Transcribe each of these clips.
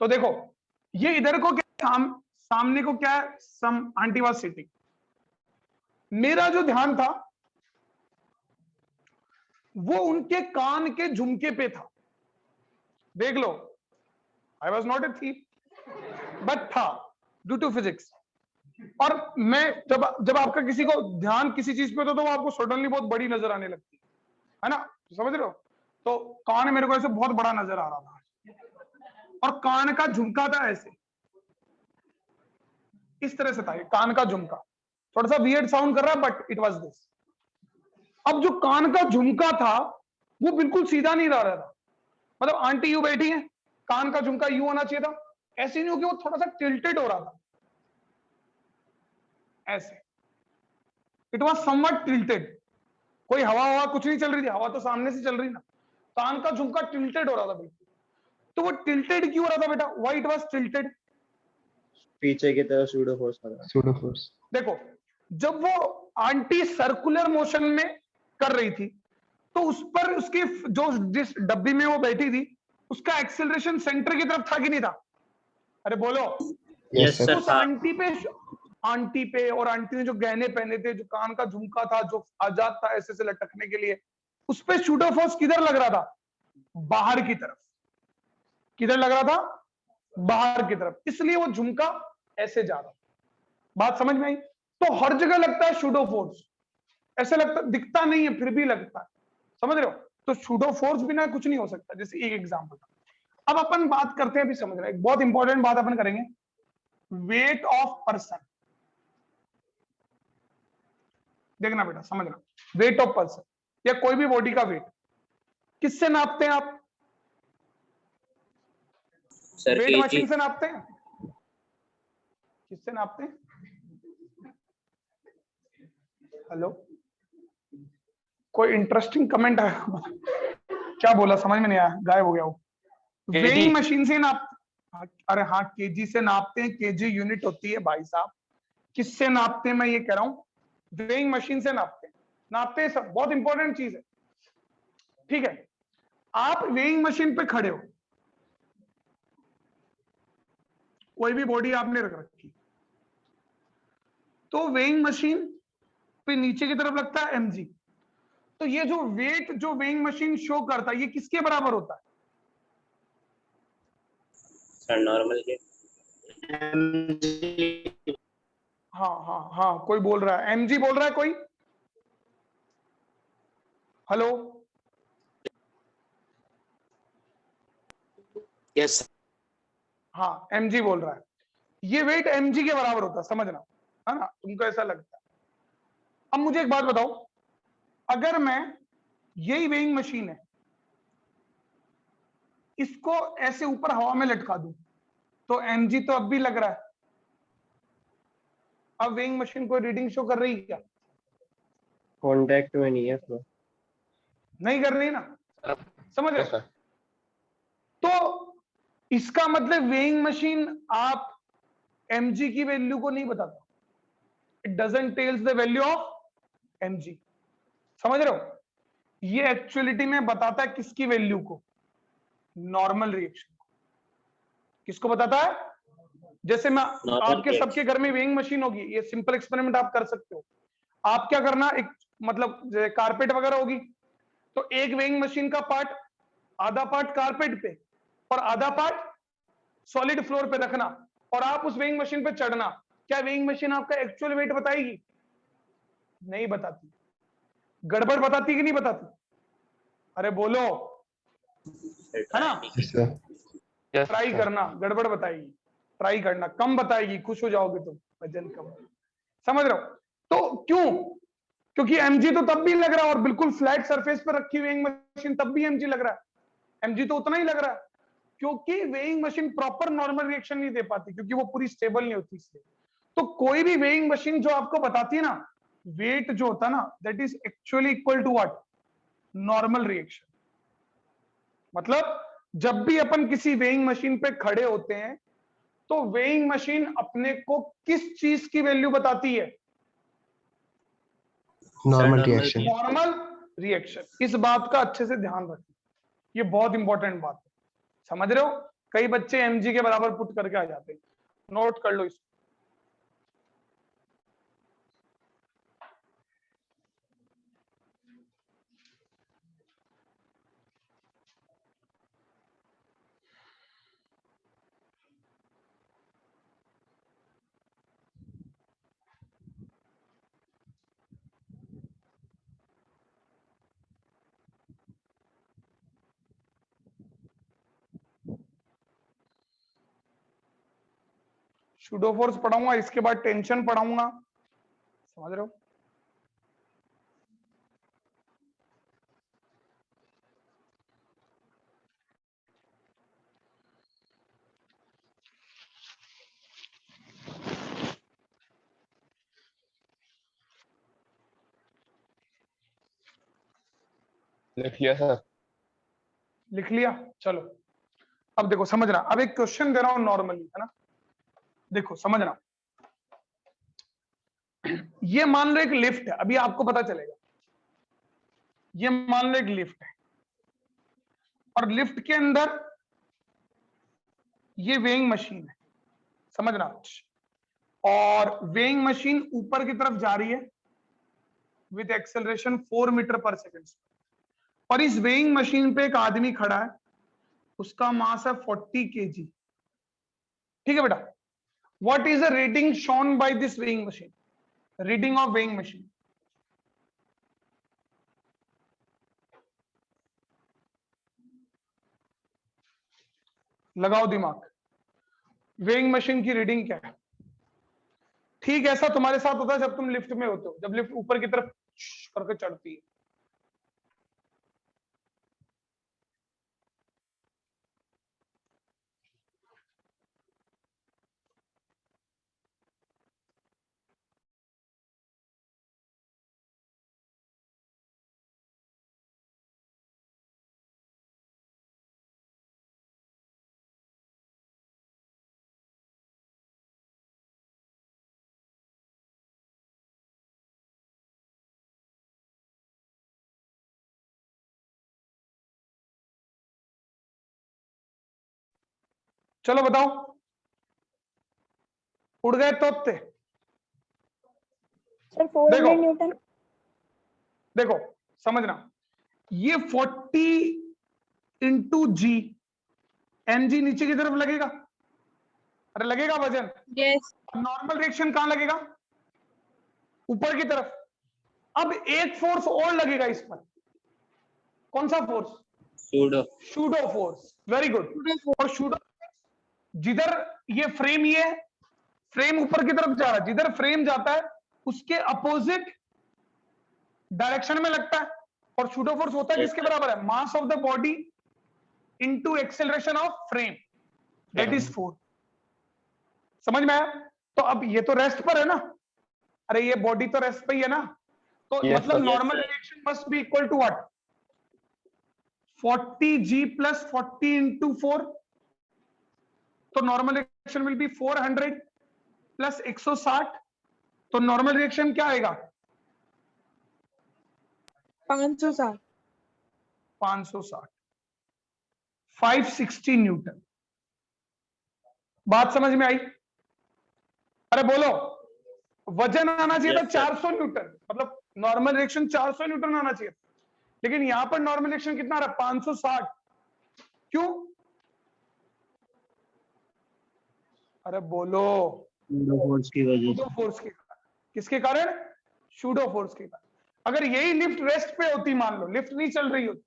तो देखो ये इधर को क्या सामने को क्या है, सम आंटी वाज सिटिंग। मेरा जो ध्यान था वो उनके कान के झुमके पे था। देख लो, I was not a thief but था ड्यू टू फिजिक्स। और मैं जब आपका किसी को ध्यान किसी चीज पे होता तो वो आपको सडनली बहुत बड़ी नजर आने लगती है ना, समझ रहे हो। तो कान मेरे को ऐसे बहुत बड़ा नजर आ रहा था और कान का झुमका था ऐसे, इस तरह से था ये कान का झुमका। थोड़ा सा वियर्ड साउंड कर रहा है बट इट वाज दिस। अब जो कान का झुमका था वो बिल्कुल सीधा नहीं रह रहा था, मतलब आंटी यूं बैठी है, कान का झुमका यूं होना चाहिए था, ऐसे नहीं हो कि वो थोड़ा सा टिल्टेड हो रहा था ऐसे। इट वॉज समवट टिल्टेड, कोई हवा कुछ नहीं चल रही थी, हवा तो सामने से चल रही ना, कान का झुमका टिल्टेड हो रहा था बिल्कुल। तो वो टिल्टेड क्यों हो रहा था बेटा, व्हाई इट वाज टिल्टेड? पीछे की तरफ सूडो फोर्स। देखो जब वो आंटी सर्कुलर मोशन में कर रही थी तो उस पर उसकी जो जिस डब्बी में वो बैठी थी उसका एक्सेलरेशन सेंटर की तरफ था कि नहीं था? अरे बोलो। Yes sir. उस आंटी पे और आंटी ने जो गहने पहने थे, जो कान का झुमका था जो आजाद था ऐसे से लटकने के लिए, उस पे शूडो फोर्स किधर लग रहा था? बाहर की तरफ। किधर लग रहा था? बाहर की तरफ, इसलिए वो झुमका ऐसे जा रहा। बात समझ में आई? तो हर जगह लगता है शूडो फोर्स, ऐसे लगता दिखता नहीं है फिर भी लगता है, समझ रहे हो। तो शूडो फोर्स बिना कुछ नहीं हो सकता, जैसे एक एग्जांपल। अब अपन बात करते हैं, अभी समझ रहे हैं, एक बहुत इंपॉर्टेंट बात अपन करेंगे, वेट ऑफ पर्सन। देखना बेटा, समझना, वेट ऑफ पर्सन या कोई भी बॉडी का वेट किससे नापते हैं आप? वेट मशीन से नापते हैं? किससे नापते हैं? हेलो, कोई इंटरेस्टिंग कमेंट है? क्या बोला समझ में नहीं आया, गायब हो गया वो। वेइंग मशीन से नाप, अरे हाँ केजी से नापते हैं, केजी यूनिट होती है भाई साहब। किससे नापते हैं मैं ये कह रहा हूं, वेइंग मशीन से नापते हैं सब, बहुत इंपॉर्टेंट चीज है। ठीक है, आप वेइंग मशीन पे खड़े हो, कोई भी बॉडी आपने रख रखी, तो वेइंग मशीन पे नीचे की तरफ लगता है mg। तो ये जो वेट जो वेइंग मशीन शो करता है ये किसके बराबर होता है? सर नॉर्मल के। हाँ कोई बोल रहा है mg बोल रहा है कोई? हेलो, यस हाँ mg बोल रहा है। ये वेट mg के बराबर होता है, समझना, है ना, तुमको ऐसा लगता है। अब मुझे एक बात बताओ, अगर मैं, यही वेइंग मशीन है, इसको ऐसे ऊपर हवा में लटका दूं तो mg तो अब भी लग रहा है। अब वेइंग मशीन कोई रीडिंग शो कर रही है क्या? कांटेक्ट में नहीं है फ्लो। नहीं कर रही ना, समझ रहे हो। तो इसका मतलब वेइंग मशीन आप mg की वैल्यू को नहीं बताता, it doesn't tells the value of mg, समझ रहे हो। ये एक्चुअलिटी में बताता है किसकी वैल्यू को? नॉर्मल रिएक्शन को। किसको बताता है? जैसे मैं, आपके सबके घर में वेइंग मशीन होगी, ये सिंपल एक्सपेरिमेंट आप कर सकते हो। आप क्या करना, एक मतलब कारपेट वगैरह होगी, तो एक वेइंग मशीन का पार्ट, आधा पार्ट कारपेट पे और आधा पार्ट सॉलिड फ्लोर पे रखना, और आप उस वेइंग मशीन पे चढ़ना। क्या वेइंग मशीन आपका एक्चुअल वेट बताएगी? नहीं बताती। गड़बड़ बताती कि नहीं बताती? अरे बोलो, है ना। ट्राई करना, गड़बड़ बताएगी, ट्राई करना, कम बताएगी, खुश हो जाओगे तुम, वजन कम, समझ रहे हो। तो क्यों? क्योंकि mg तो तब भी लग रहा है, और बिल्कुल फ्लैट सरफेस पर रखी वेइंग मशीन तब भी mg लग रहा है, mg तो उतना ही लग रहा है, क्योंकि weighing machine proper normal reaction नहीं दे पाती, क्योंकि वो पूरी स्टेबल नहीं होती इसलिए। तो कोई भी वेइंग मशीन जो आपको बताती है ना वेट जो होता है ना, that is actually equal to what? Normal reaction. मतलब जब भी अपन किसी वेइंग मशीन पे खड़े होते हैं तो वेइंग मशीन अपने को किस चीज की वैल्यू बताती है? Normal reaction. Normal reaction. इस बात का अच्छे से ध्यान रखें, ये बहुत इंपॉर्टेंट बात है, समझ रहे हो। कई बच्चे mg के बराबर पुट करके आ जाते हैं, नोट कर लो इसको। सूडो फोर्स पढ़ाऊंगा, इसके बाद टेंशन पढ़ाऊंगा, समझ रहे हो? लिख लिया सर। लिख लिया, चलो अब देखो समझना। अब एक क्वेश्चन दे रहा हूं नॉर्मली, है ना, देखो समझना। ये मान लो एक लिफ्ट है, अभी आपको पता चलेगा। ये मान लो एक लिफ्ट है और लिफ्ट के अंदर ये वेइंग मशीन है, समझना। और वेइंग मशीन ऊपर की तरफ जा रही है विद एक्सेलरेशन 4 मीटर पर सेकेंड। और इस वेइंग मशीन पे एक आदमी खड़ा है, उसका मास है 40 kg। ठीक है बेटा, what is the reading shown by this weighing machine? Reading of weighing machine. लगाओ दिमाग, वेइंग मशीन की रीडिंग क्या है? ठीक ऐसा तुम्हारे साथ होता है जब तुम लिफ्ट में होते हो, जब लिफ्ट ऊपर की तरफ करके चढ़ती है। चलो बताओ, उड़ गए तोते? Sir 400 Newton. देखो समझना, ये 40 इंटू जी, mg नीचे की तरफ लगेगा, अरे लगेगा वजन। यस। नॉर्मल रिएक्शन कहां लगेगा? ऊपर की तरफ। अब एक फोर्स और लगेगा इस पर, कौन सा force? Pseudo pseudo force. Very good. और सूडो जिधर ये फ्रेम, ये फ्रेम ऊपर की तरफ जा रहा है, जिधर फ्रेम जाता है उसके अपोजिट डायरेक्शन में लगता है। और सूडो फोर्स होता है किसके बराबर है? Mass of the body into acceleration of frame, that is 4। समझ में आया? तो अब ये तो रेस्ट पर है ना, अरे ये बॉडी तो रेस्ट पे ही है ना, तो Yes, मतलब sir. Normal reaction must be equal to what? 40g plus 40 into 4। तो normal reaction will be 400 plus 160। तो नॉर्मल रिएक्शन क्या आएगा? 560। 560, 560 न्यूटन। बात समझ में आई? अरे बोलो, वजन आना चाहिए था Yes, sir. 400 न्यूटन, मतलब नॉर्मल रिएक्शन 400 न्यूटन आना चाहिए, लेकिन यहां पर नॉर्मल रिएक्शन कितना आ रहा है? 560। क्यों? अरे बोलो। फोर्स की वजह सूडो फोर्स के कारण। किसके कारण? सूडो फोर्स के कारण। अगर यही लिफ्ट रेस्ट पे होती, मान लो लिफ्ट नहीं चल रही होती,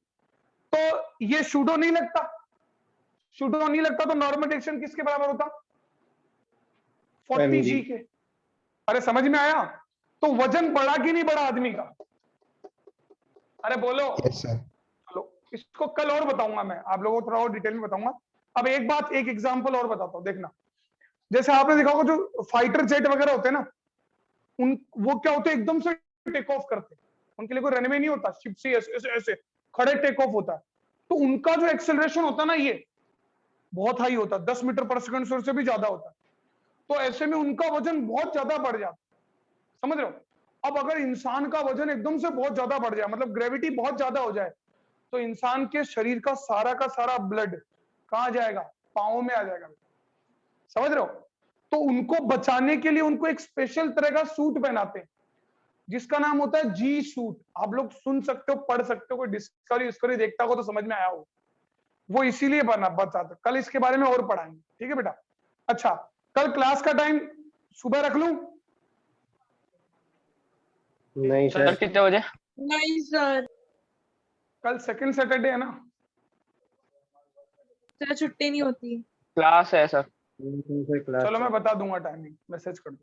तो ये सूडो नहीं लगता। सूडो नहीं लगता तो नॉर्मल रिएक्शन किसके बराबर होता? 40 जी के। अरे समझ में आया? तो वजन बढ़ा कि नहीं बढ़ा आदमी का? अरे बोलो। Yes sir. चलो इसको कल और बताऊंगा मैं, आप लोगों को थोड़ा और डिटेल में बताऊंगा। अब एक बात, एक एग्जांपल और बताता हूं, देखना। जैसे आपने देखा होगा जो फाइटर जेट वगैरह होते हैं ना, उन वो क्या होते हैं, एकदम से टेक ऑफ करते हैं, उनके लिए कोई रनवे नहीं होता, शिप से ऐसे ऐसे ऐसे खड़े टेक ऑफ होता है। तो उनका जो एक्सेलरेशन होता है ना, ये बहुत हाई होता है, 10 मीटर पर सेकंड से भी ज्यादा होता है। तो ऐसे में उनका वजन बहुत ज्यादा बढ़ जाता है, समझ रहे हो? अब अगर इंसान का वजन एकदम से बहुत ज्यादा बढ़ जाए, मतलब ग्रेविटी बहुत ज्यादा हो जाए, तो इंसान के शरीर का सारा ब्लड कहां जाएगा? पाँव में आ जाएगा, समझ रहे हो? तो उनको बचाने के लिए उनको एक स्पेशल तरह का सूट पहनाते हैं जिसका नाम होता है जी सूट। आप लोग सुन सकते हो, पढ़ सकते हो, कोई डिस्कवरी देखता हो तो समझ में आया हो, वो इसीलिए बताते। कल इसके बारे में और पढ़ाएंगे, ठीक है बेटा? अच्छा, कल क्लास का टाइम सुबह रख लूं? नहीं सर सर, कितने बजे? नहीं सर, कल सेकंड सैटरडे है ना? सर छुट्टी नहीं होती। क्लास है सर। क्लास चलो मैं बता दूंगा टाइमिंग, मैसेज कर दूंगा।